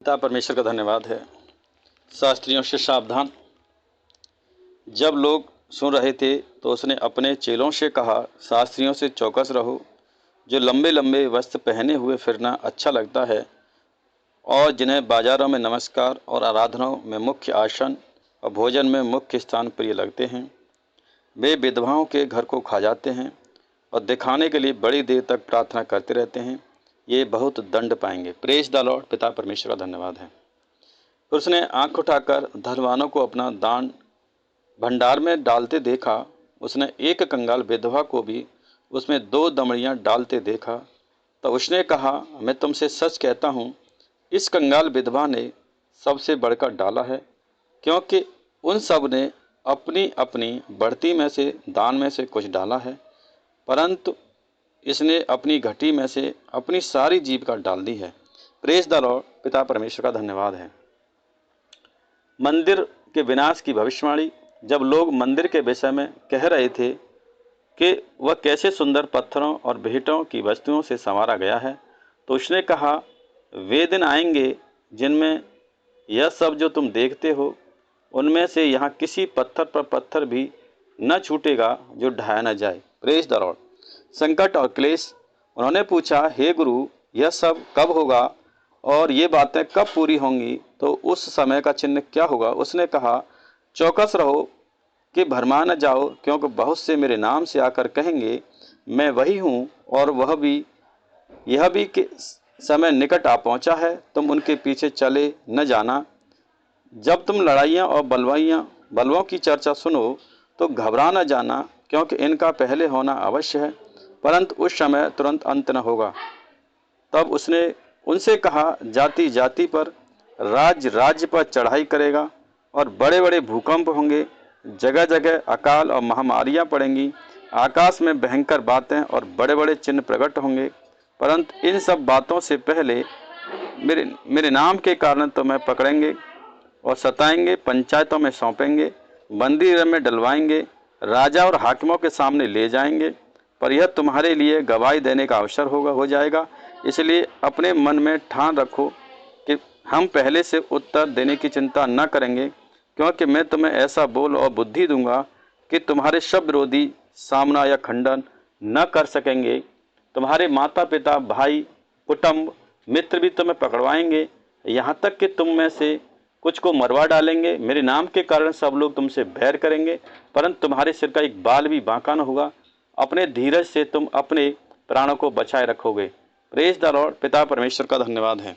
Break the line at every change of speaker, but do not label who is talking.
पिता परमेश्वर का धन्यवाद है। शास्त्रियों से सावधान। जब लोग सुन रहे थे तो उसने अपने चेलों से कहा, शास्त्रियों से चौकस रहो, जो लंबे लंबे वस्त्र पहने हुए फिरना अच्छा लगता है और जिन्हें बाजारों में नमस्कार और आराधनाओं में मुख्य आसन और भोजन में मुख्य स्थान प्रिय लगते हैं। वे विधवाओं के घर को खा जाते हैं और दिखाने के लिए बड़ी देर तक प्रार्थना करते रहते हैं। ये बहुत दंड पाएंगे। Praise the Lord. पिता परमेश्वर का धन्यवाद है। फिर उसने आंख उठाकर धनवानों को अपना दान भंडार में डालते देखा। उसने एक कंगाल विधवा को भी उसमें 2 दमड़ियां डालते देखा। तो उसने कहा, मैं तुमसे सच कहता हूँ, इस कंगाल विधवा ने सबसे बढ़कर डाला है, क्योंकि उन सब ने अपनी अपनी बढ़ती में से दान में से कुछ डाला है, परंतु इसने अपनी घटी में से अपनी सारी जीविका डाल दी है। Praise the Lord. पिता परमेश्वर का धन्यवाद है। मंदिर के विनाश की भविष्यवाणी। जब लोग मंदिर के विषय में कह रहे थे कि वह कैसे सुंदर पत्थरों और भेंटों की वस्तुओं से संवारा गया है, तो उसने कहा, वे दिन आएंगे जिनमें यह सब जो तुम देखते हो, उनमें से यहाँ किसी पत्थर पर पत्थर भी न छूटेगा जो ढाया न जाए। Praise the Lord. संकट और क्लेश। उन्होंने पूछा, हे गुरु, यह सब कब होगा और ये बातें कब पूरी होंगी? तो उस समय का चिन्ह क्या होगा? उसने कहा, चौकस रहो कि भरमा न जाओ, क्योंकि बहुत से मेरे नाम से आकर कहेंगे, मैं वही हूँ, और यह भी कि समय निकट आ पहुँचा है, तुम उनके पीछे चले न जाना। जब तुम लड़ाइयाँ और बलवों की चर्चा सुनो तो घबरा न जाना, क्योंकि इनका पहले होना अवश्य है, परंतु उस समय तुरंत अंत न होगा। तब उसने उनसे कहा, जाति जाति पर, राज्य राज्य पर चढ़ाई करेगा और बड़े बड़े भूकंप होंगे, जगह जगह अकाल और महामारियां पड़ेंगी, आकाश में भयंकर बातें और बड़े बड़े चिन्ह प्रकट होंगे। परंतु इन सब बातों से पहले मेरे नाम के कारण तुम्हें पकड़ेंगे और सताएंगे, पंचायतों में सौंपेंगे, बंदी गृह में डलवाएंगे, राजा और हाकिमों के सामने ले जाएंगे, पर यह तुम्हारे लिए गवाही देने का अवसर हो जाएगा। इसलिए अपने मन में ठान रखो कि हम पहले से उत्तर देने की चिंता न करेंगे, क्योंकि मैं तुम्हें ऐसा बोल और बुद्धि दूंगा कि तुम्हारे सब विरोधी सामना या खंडन न कर सकेंगे। तुम्हारे माता पिता, भाई, कुटुंब, मित्र भी तुम्हें पकड़वाएंगे, यहाँ तक कि तुम में से कुछ को मरवा डालेंगे। मेरे नाम के कारण सब लोग तुमसे बैर करेंगे, परंतु तुम्हारे सिर का एक बाल भी बांका न होगा। अपने धीरज से तुम अपने प्राणों को बचाए रखोगे। Praise the Lord. पिता परमेश्वर का धन्यवाद है।